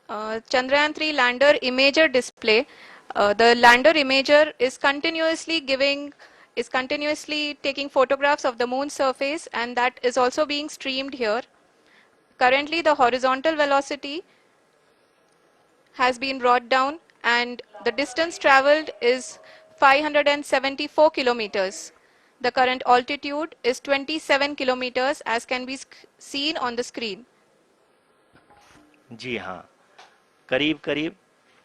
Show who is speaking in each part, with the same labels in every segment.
Speaker 1: Chandrayaan-3 lander imager display. The lander imager is continuously taking photographs of the moon surface, and that is also being streamed here. Currently, the horizontal velocity has been brought down, and the distance traveled is 574 kilometers. The current altitude is 27 kilometers, as can be seen on the screen.
Speaker 2: जी हाँ, करीब करीब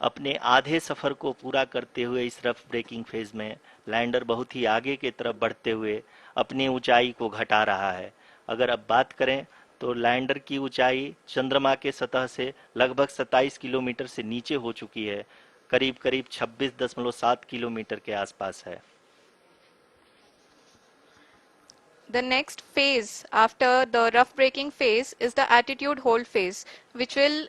Speaker 2: अपने आधे सफर को पूरा करते हुए इस रफ ब्रेकिंग फेज में लैंडर बहुत ही आगे की तरफ बढ़ते हुए अपनी ऊंचाई को घटा रहा है। अगर अब बात करें तो लैंडर की ऊंचाई चंद्रमा के सतह से लगभग 27 किलोमीटर से नीचे हो चुकी है, करीब करीब 26.7 किलोमीटर के आसपास है।
Speaker 1: The next phase after the rough braking phase is the attitude hold phase, which will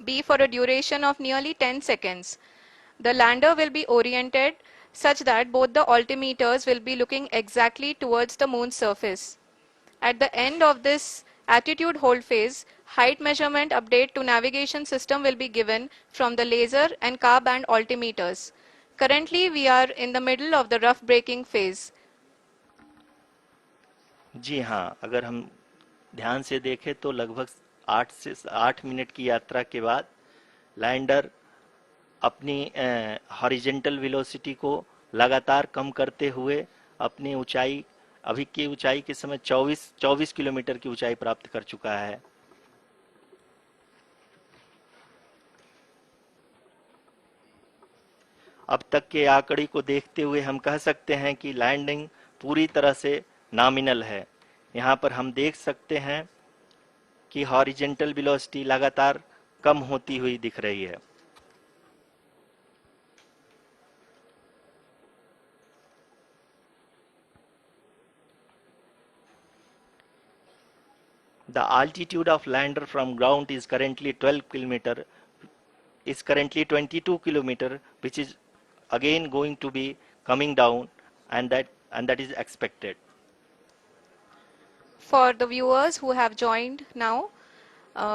Speaker 1: be for a duration of nearly 10 seconds. The lander will be oriented such that both the altimeters will be looking exactly towards the moon's surface. At the end of this attitude hold phase, height measurement update to navigation system will be given from the laser and car band altimeters. Currently, we are in the middle of the rough braking phase.
Speaker 2: जी हाँ, अगर हम ध्यान से देखें तो लगभग 8 minute की यात्रा के बाद लैंडर अपनी हॉरिजेंटल वेलोसिटी को लगातार कम करते हुए अपनी ऊंचाई अभी की ऊंचाई के समय 24 किलोमीटर की ऊंचाई प्राप्त कर चुका है। अब तक के आंकड़े को देखते हुए हम कह सकते हैं कि लैंडिंग पूरी तरह से नॉमिनल है। यहाँ पर हम देख सकते हैं कि हॉरिजेंटल वेलोसिटी लगातार कम होती हुई दिख रही है। The altitude of lander from ground is currently 22 kilometer, which is again going to be coming down, and that is expected.
Speaker 1: For the viewers who have joined now,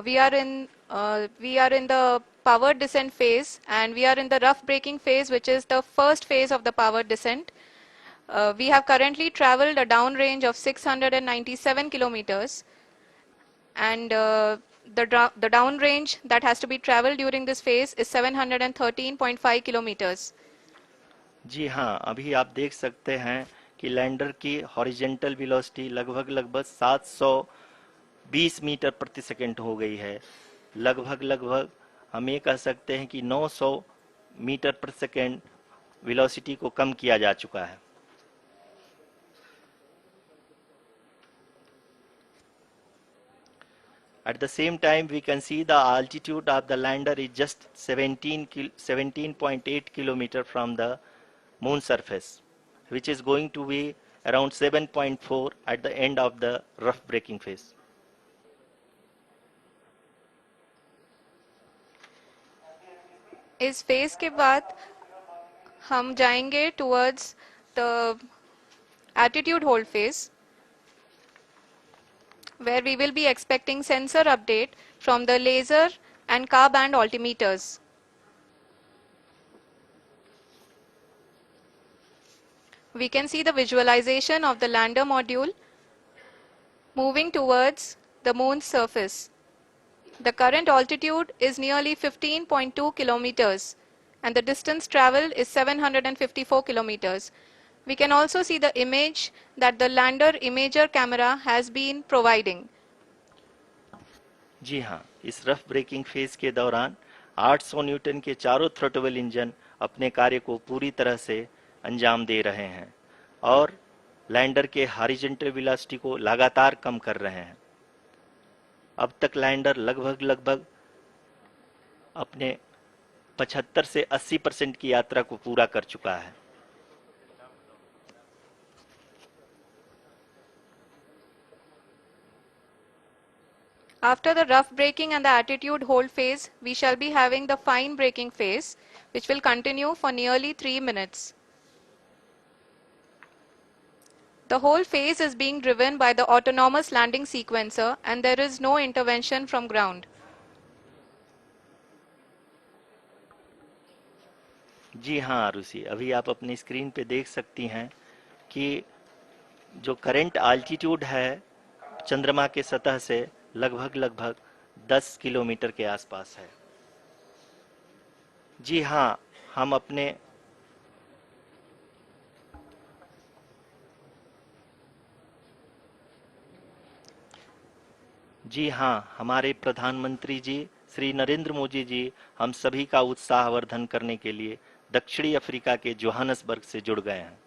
Speaker 1: we are in the power descent phase, and we are in the rough braking phase, which is the first phase of the power descent. We have currently traveled a downrange of 697 kilometers, and the downrange that has to be traveled during this phase is 713.5 kilometers.
Speaker 2: जी हाँ, अभी आप देख सकते हैं कि lander की horizontal velocity लगभग 720 metre प्रति सेकंड हो गई है। लगभग हम ये कह सकते हैं कि 900 मीटर प्रति सेकंड वेलोसिटी को कम किया जा चुका है। At the same time, we can see the altitude of the lander is just 17.8 kilometer from the moon surface, which is going to be around 7.4 at the end of the rough braking phase.
Speaker 1: इस phase के बाद हम जाएंगे towards the attitude hold phase, where we will be expecting sensor update from the laser and car band altimeters. We can see the visualization of the lander module moving towards the moon's surface. The current altitude is nearly 15.2 kilometers, and the distance traveled is 754 kilometers. We can also see the image that the lander imager camera has been providing.
Speaker 2: जी हाँ, इस rough breaking phase के दौरान 800 Newton के चारों throttle engine अपने कार्य को पूरी तरह से अंजाम दे रहे हैं और लैंडर के हॉरिजॉन्टल वेलोसिटी को लगातार कम कर रहे हैं। अब तक लैंडर लगभग अपने 75 से 80% की यात्रा को पूरा कर चुका है।
Speaker 1: After the rough braking and the attitude hold phase, we shall be having the fine braking phase, which will continue for nearly 3 minutes. The whole phase is being driven by the autonomous landing sequencer, and there is no intervention from ground.
Speaker 2: जी हाँ आरुषि, अभी आप अपनी screen पे देख सकती हैं कि जो करंट आल्टीट्यूड है चंद्रमा के सतह से लगभग लगभग 10 किलोमीटर के आसपास है। जी हाँ, हम अपने जी हाँ, हमारे प्रधानमंत्री जी श्री नरेंद्र मोदी जी हम सभी का उत्साहवर्धन करने के लिए दक्षिणी अफ्रीका के जोहानसबर्ग से जुड़ गए हैं।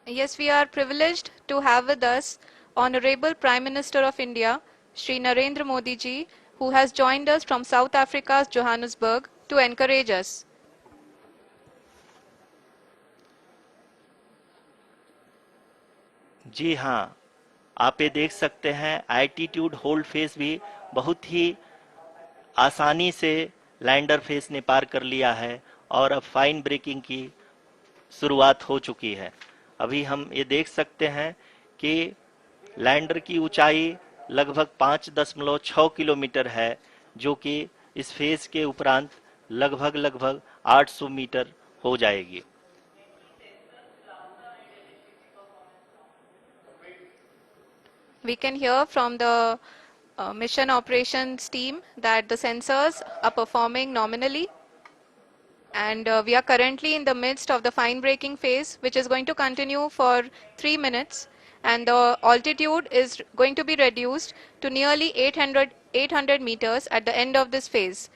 Speaker 1: Yes, we are privileged to have with us Honorable Prime Minister of India, Shri Narendra Modi ji, who has joined us from South Africa's Johannesburg to encourage us.
Speaker 2: जी हाँ, आप ये देख सकते हैं एल्टीट्यूड होल्ड फेस भी बहुत ही आसानी से लैंडर फेस ने पार कर लिया है और अब फाइन ब्रेकिंग की शुरुआत हो चुकी है। अभी हम ये देख सकते हैं कि लैंडर की ऊंचाई लगभग 5.6 किलोमीटर है, जो कि इस फेज के उपरांत लगभग लगभग 800 मीटर हो जाएगी।
Speaker 1: We can hear from the mission operations team that the sensors are performing nominally, and we are currently in the midst of the fine braking phase, which is going to continue for 3 minutes, and the altitude is going to be reduced to nearly 800 meters at the end of this phase.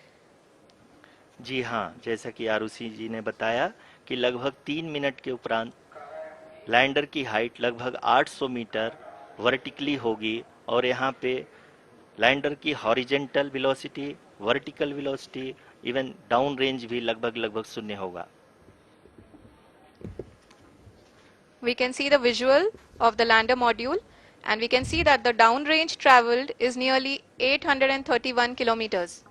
Speaker 2: जी हाँ, जैसा कि आरुषि जी ने बताया कि लगभग 3 minute के उपरांत lander की हाइट लगभग 800 मीटर वर्टिकली होगी और यहाँ पे लैंडर की horizontal velocity, vertical velocity, even down range भी लगभग लगभग शून्य होगा।
Speaker 1: We can see the visual of the lander module, and we can see that the downrange traveled is nearly 831 kilometers.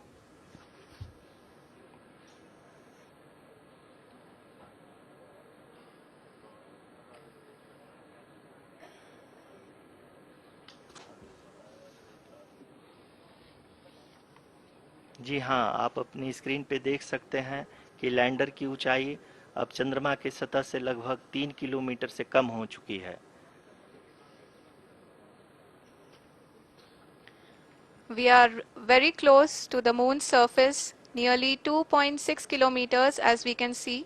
Speaker 2: जी हाँ, आप अपनी स्क्रीन पे देख सकते हैं कि लैंडर की ऊंचाई अब चंद्रमा की सतह से लगभग 3 किलोमीटर से कम हो चुकी है।
Speaker 1: We are very close to the moon's surface, nearly 2.6 kilometers as we can see.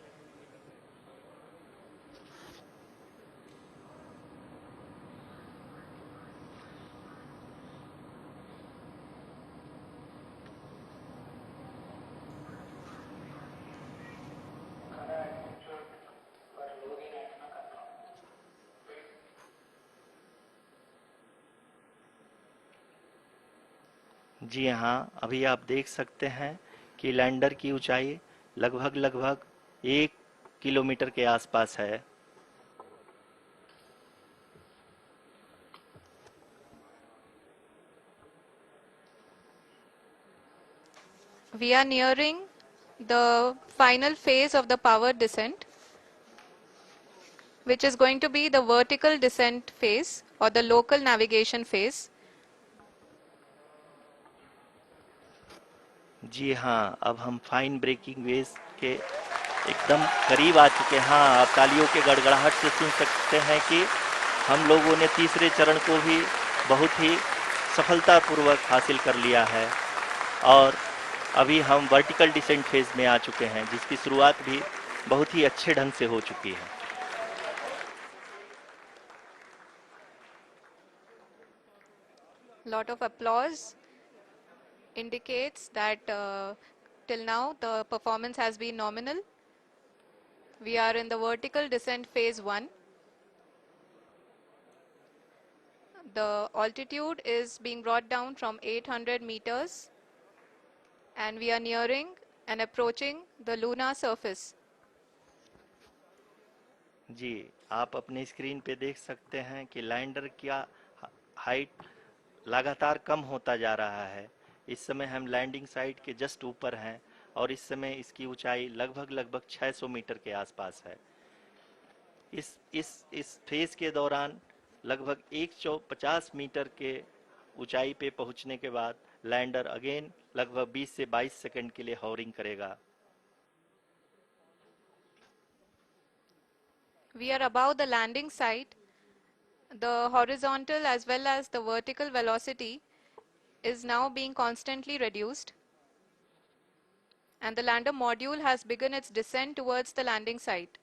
Speaker 2: जी हाँ, अभी आप देख सकते हैं कि लैंडर की ऊंचाई लगभग लगभग 1 किलोमीटर के आसपास है।
Speaker 1: We are nearing the final phase of the power descent, which is going to be the vertical descent phase or the local navigation phase.
Speaker 2: जी हाँ, अब हम फाइन ब्रेकिंग वेव के एकदम करीब आ चुके हैं। हाँ, आप तालियों के गड़गड़ाहट से सुन सकते हैं कि हम लोगों ने तीसरे चरण को भी बहुत ही सफलतापूर्वक हासिल कर लिया है और अभी हम वर्टिकल डिसेंट फेज में आ चुके हैं, जिसकी शुरुआत भी बहुत ही अच्छे ढंग से हो चुकी है।
Speaker 1: Lot of applause indicates that till now the performance has been nominal. We are in the vertical descent phase 1. The altitude is being brought down from 800 meters, and we are nearing and approaching the lunar surface.
Speaker 2: जी, आप अपनी screen पे देख सकते हैं कि lander का height लगातार कम होता जा रहा है। इस समय हम लैंडिंग साइट के जस्ट ऊपर हैं और इस समय इसकी ऊंचाई लगभग 600 मीटर के आसपास है। इस फेज के दौरान लगभग 150 मीटर के ऊंचाई पे पहुंचने के बाद लैंडर अगेन लगभग 20 से 22 सेकंड के लिए हॉवरिंग करेगा।
Speaker 1: We are above the landing site. The horizontal as well as the vertical velocity is now being constantly reduced, and the lander module has begun its descent towards the landing site.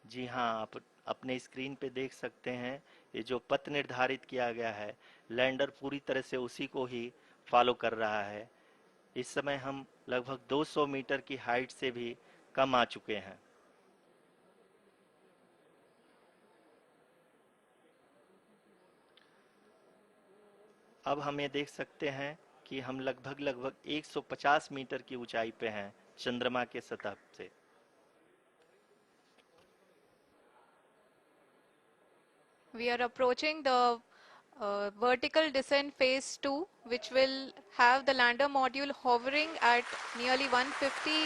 Speaker 2: जी हाँ, आप अपने screen पे देख सकते हैं ये जो पथ निर्धारित किया गया है, लैंडर पूरी तरह से उसी को ही फॉलो कर रहा है। इस समय हम लगभग 200 मीटर की हाइट से भी कम आ चुके हैं। अब हम ये देख सकते हैं कि हम लगभग 150 मीटर की ऊंचाई पे हैं चंद्रमा के सतह से।
Speaker 1: We are approaching the vertical descent phase 2, which will have the lander module hovering at nearly 150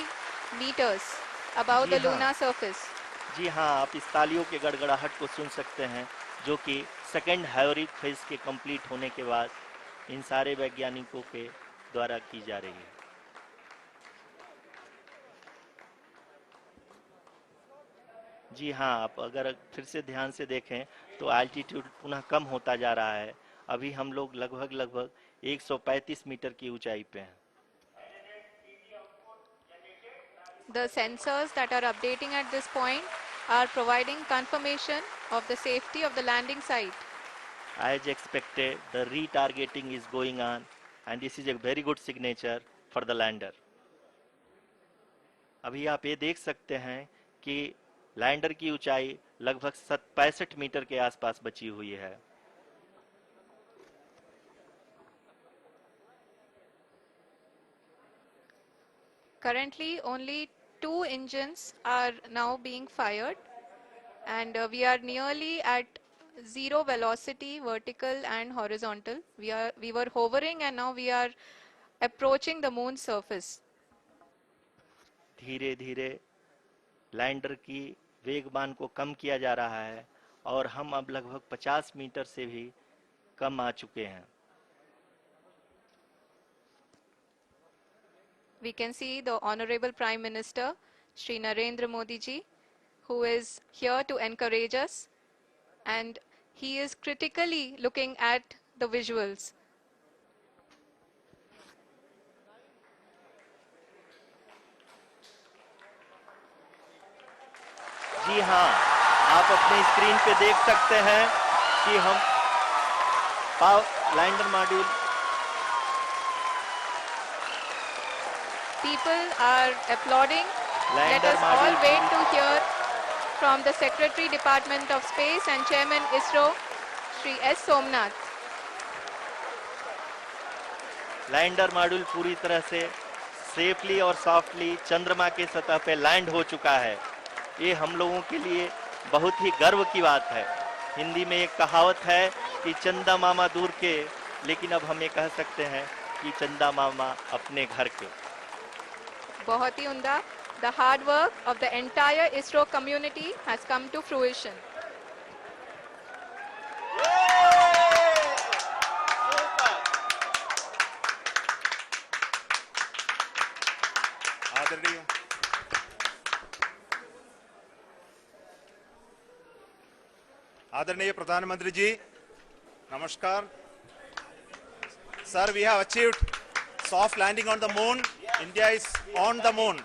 Speaker 1: meters above
Speaker 2: ji
Speaker 1: the
Speaker 2: हाँ,
Speaker 1: lunar surface.
Speaker 2: जी हाँ, आप इस तालियों के गड़गड़ाहट को सुन सकते हैं जो कि सेकंड हाइवरिक फेज के कंप्लीट होने के बाद इन सारे वैज्ञानिकों के द्वारा की जा रही है। जी हाँ, आप अगर फिर से ध्यान से देखें तो एल्टीट्यूड पुनः कम होता जा रहा है। अभी हम लोग लगभग 135 मीटर की ऊंचाई पे हैं।
Speaker 1: The sensors that are updating at this point are providing confirmation of the safety of the landing site.
Speaker 2: As expected, the retargeting is going on and this is a very good signature for the lander. अभी आप ये देख सकते हैं कि lander की ऊंचाई लगभग 65 मीटर के आसपास बची हुई है।
Speaker 1: Currently, only 2 engines are now being fired, and we are nearly at zero velocity, vertical and horizontal. We were hovering, and now we are approaching the moon's surface.
Speaker 2: धीरे धीरे लैंडर की वेगमान को कम किया जा रहा है और हम अब लगभग 50 मीटर से भी कम आ चुके हैं।
Speaker 1: We can see the Honorable Prime Minister, Shri Narendra Modi ji, who is here to encourage us, and he is critically looking at the visuals.
Speaker 2: जी हाँ, आप अपने स्क्रीन पे देख सकते हैं कि हम lander module
Speaker 1: People are applauding. Let
Speaker 2: lander
Speaker 1: us all
Speaker 2: module
Speaker 1: wait to hear from the Secretary Department of Space and Chairman ISRO, Shri S. Somnath.
Speaker 2: Lander module पूरी तरह से सेफली और सॉफ्टली चंद्रमा के सतह पे लैंड हो चुका है। ये हम लोगों के लिए बहुत ही गर्व की बात है। हिंदी में एक कहावत है कि चंदा मामा दूर के, लेकिन अब हम ये कह सकते हैं कि चंदा मामा अपने घर के।
Speaker 1: बहुत ही उम्दा. The hard work of the entire ISRO community has come to fruition.
Speaker 3: आदरणीय आदरणीय प्रधानमंत्री जी, नमस्कार। Sir, we have achieved soft landing on the moon. India is on the moon.